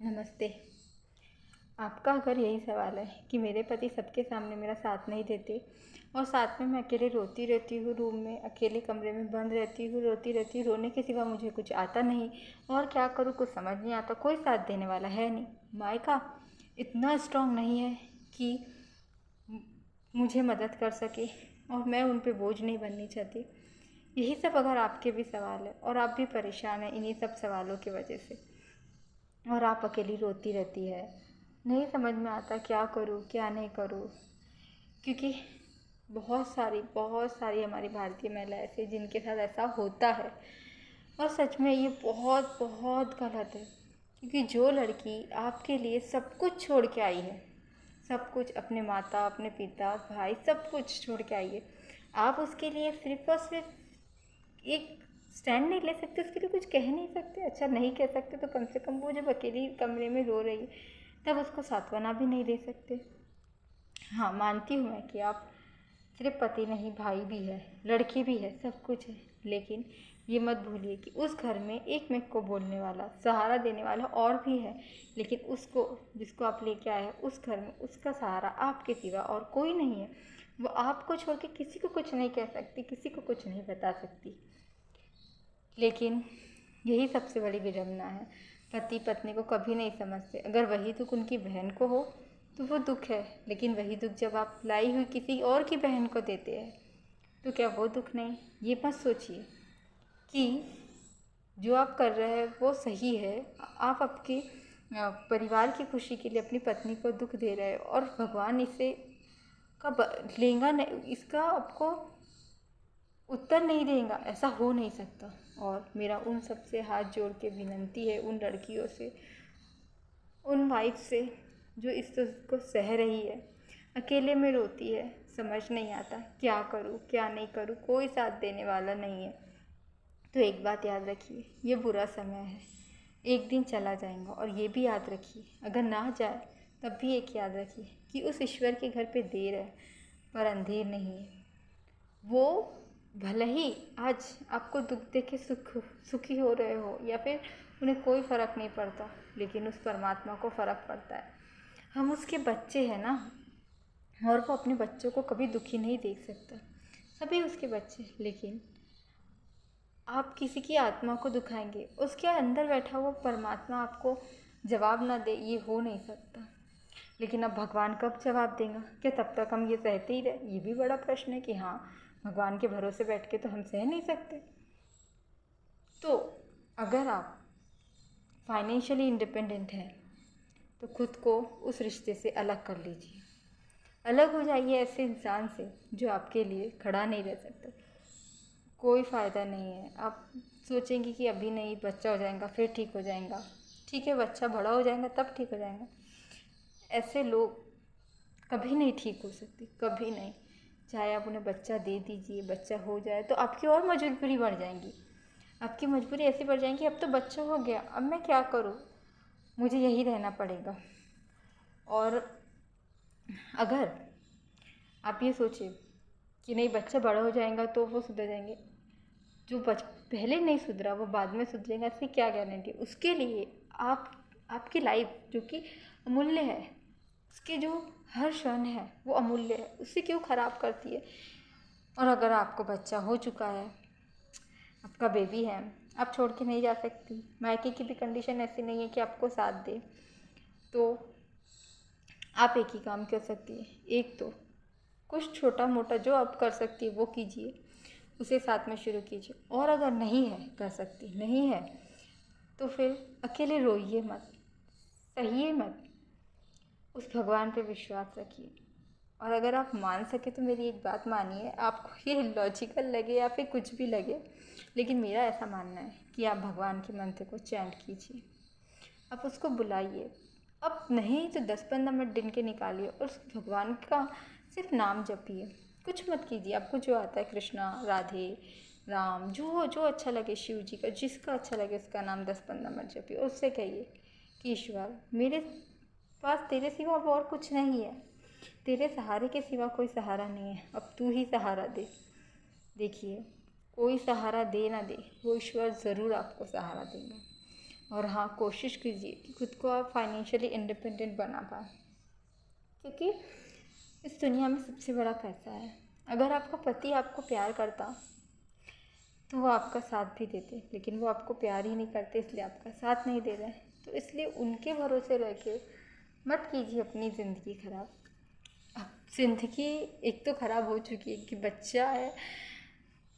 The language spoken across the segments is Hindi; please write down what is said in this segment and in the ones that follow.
नमस्ते। आपका अगर यही सवाल है कि मेरे पति सबके सामने मेरा साथ नहीं देते और साथ में मैं अकेले रोती रहती हूँ, रूम में अकेले कमरे में बंद रहती हूँ, रोती रहती हूँ, रोने के सिवा मुझे कुछ आता नहीं और क्या करूँ कुछ समझ नहीं आता, कोई साथ देने वाला है नहीं। मायका इतना स्ट्रांग नहीं है कि मुझे मदद कर सके और मैं उन पे बोझ नहीं बननी चाहती। यही सब अगर आपके भी सवाल है और आप भी परेशान हैं इन्हीं सब सवालों की वजह से और आप अकेली रोती रहती है, नहीं समझ में आता क्या करूँ क्या नहीं करूँ, क्योंकि बहुत सारी हमारी भारतीय महिलाएं ऐसी जिनके साथ ऐसा होता है और सच में ये बहुत बहुत गलत है। क्योंकि जो लड़की आपके लिए सब कुछ छोड़ के आई है, सब कुछ अपने माता अपने पिता भाई सब कुछ छोड़ के आई है, आप उसके लिए सिर्फ और सिर्फ एक स्टैंड नहीं ले सकते, उसके लिए कुछ कह नहीं सकते। अच्छा नहीं कह सकते तो कम से कम वो जब अकेली कमरे में रो रही है तब उसको सांत्वना भी नहीं दे सकते। हाँ मानती हूँ मैं कि आप सिर्फ पति नहीं भाई भी है, लड़की भी है, सब कुछ है, लेकिन ये मत भूलिए कि उस घर में एक में को बोलने वाला सहारा देने वाला और भी है। लेकिन उसको जिसको आप लेके आए हैं उस घर में उसका सहारा आपके सिवा और कोई नहीं है। वो आपको छोड़ के किसी को कुछ नहीं कह सकती, किसी को कुछ नहीं बता सकती। लेकिन यही सबसे बड़ी विडंबना है, पति पत्नी को कभी नहीं समझते। अगर वही दुख उनकी बहन को हो तो वो दुख है, लेकिन वही दुख जब आप लाई हुई किसी और की बहन को देते हैं तो क्या वो दुख नहीं। ये मत सोचिए कि जो आप कर रहे हैं वो सही है, आप आपके परिवार की खुशी के लिए अपनी पत्नी को दुख दे रहे हैं और भगवान इसे कब लेगा नहीं, इसका आपको उत्तर नहीं देगा, ऐसा हो नहीं सकता। और मेरा उन सब से हाथ जोड़ के विनती है, उन लड़कियों से, उन वाइफ से जो इस चीज़ को सह रही है, अकेले में रोती है, समझ नहीं आता क्या करूँ क्या नहीं करूँ, कोई साथ देने वाला नहीं है। तो एक बात याद रखिए, ये बुरा समय है, एक दिन चला जाएगा। और ये भी याद रखिए अगर ना जाए तब भी एक याद रखिए कि उस ईश्वर के घर पे देर है पर अंधेर नहीं है। वो भले ही आज आपको दुख देख के सुखी हो रहे हो या फिर उन्हें कोई फ़र्क नहीं पड़ता, लेकिन उस परमात्मा को फ़र्क पड़ता है। हम उसके बच्चे हैं ना, और वो अपने बच्चों को कभी दुखी नहीं देख सकता, सभी उसके बच्चे। लेकिन आप किसी की आत्मा को दुखाएंगे, उसके अंदर बैठा हुआ परमात्मा आपको जवाब ना दे, ये हो नहीं सकता। लेकिन अब भगवान कब जवाब देगा? क्या तब तक हम ये सहते ही रहे? ये भी बड़ा प्रश्न है कि हाँ भगवान के भरोसे बैठ के तो हम सह नहीं सकते। तो अगर आप फाइनेंशियली इंडिपेंडेंट हैं तो खुद को उस रिश्ते से अलग कर लीजिए, अलग हो जाइए ऐसे इंसान से जो आपके लिए खड़ा नहीं रह सकता। कोई फ़ायदा नहीं है। आप सोचेंगे कि अभी नहीं, बच्चा हो जाएगा फिर ठीक हो जाएगा। ठीक है, बच्चा बड़ा हो जाएगा तब ठीक हो जाएगा। ऐसे लोग कभी नहीं ठीक हो सकते, कभी नहीं। चाहे आप उन्हें बच्चा दे दीजिए, बच्चा हो जाए तो आपकी और मजबूरी बढ़ जाएंगी। आपकी मजबूरी ऐसी बढ़ जाएगी, अब तो बच्चा हो गया, अब मैं क्या करूँ, मुझे यही रहना पड़ेगा। और अगर आप ये सोचे कि नहीं बच्चा बड़ा हो जाएगा तो वो सुधर जाएंगे, जो पहले नहीं सुधरा वो बाद में सुधरेगा, इसकी क्या गारंटी। उसके लिए आपकी लाइफ जो कि अमूल्य है, उसके जो हर क्षण है वो अमूल्य है, उसे क्यों ख़राब करती है। और अगर आपको बच्चा हो चुका है, आपका बेबी है, आप छोड़ के नहीं जा सकती, मायके की भी कंडीशन ऐसी नहीं है कि आपको साथ दे, तो आप एक ही काम कर सकती है। एक तो कुछ छोटा मोटा जो आप कर सकती है वो कीजिए, उसे साथ में शुरू कीजिए। और अगर नहीं है कर सकती, नहीं है तो फिर अकेले रोइए मत, सहिए मत, उस भगवान पे विश्वास रखिए। और अगर आप मान सके तो मेरी एक बात मानिए, आपको ये लॉजिकल लगे या फिर कुछ भी लगे, लेकिन मेरा ऐसा मानना है कि आप भगवान के मंत्र को चैंट कीजिए, आप उसको बुलाइए। अब नहीं तो 10-15 मिनट दिन के निकालिए और उस भगवान का सिर्फ नाम जपिए, कुछ मत कीजिए। आपको जो आता है, कृष्णा राधे राम, जो अच्छा लगे, शिव जी का जिसका अच्छा लगे उसका नाम 10-15 मिनट जपिए। उससे कहिए कि ईश्वर मेरे पास तेरे सिवा अब और कुछ नहीं है, तेरे सहारे के सिवा कोई सहारा नहीं है, अब तू ही सहारा दे। देखिए कोई सहारा दे ना दे, वो ईश्वर ज़रूर आपको सहारा देगा। और हाँ, कोशिश कीजिए कि खुद को आप फाइनेंशियली इंडिपेंडेंट बना पाएँ, क्योंकि इस दुनिया में सबसे बड़ा पैसा है। अगर आपका पति आपको प्यार करता तो वो आपका साथ भी देते, लेकिन वो आपको प्यार ही नहीं करते, इसलिए आपका साथ नहीं दे रहे हैं। तो इसलिए उनके भरोसे रह के मत कीजिए अपनी ज़िंदगी ख़राब। अब ज़िंदगी एक तो ख़राब हो चुकी है कि बच्चा है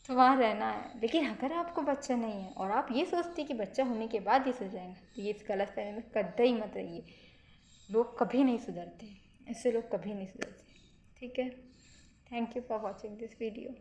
तो वहाँ रहना है, लेकिन अगर आपको बच्चा नहीं है और आप ये सोचते हैं कि बच्चा होने के बाद ये सुधरेंगे, तो ये इस गलतफहमी में कतई मत रहिए। लोग कभी नहीं सुधरते, ऐसे लोग कभी नहीं सुधरते। ठीक है, thank you for watching this video.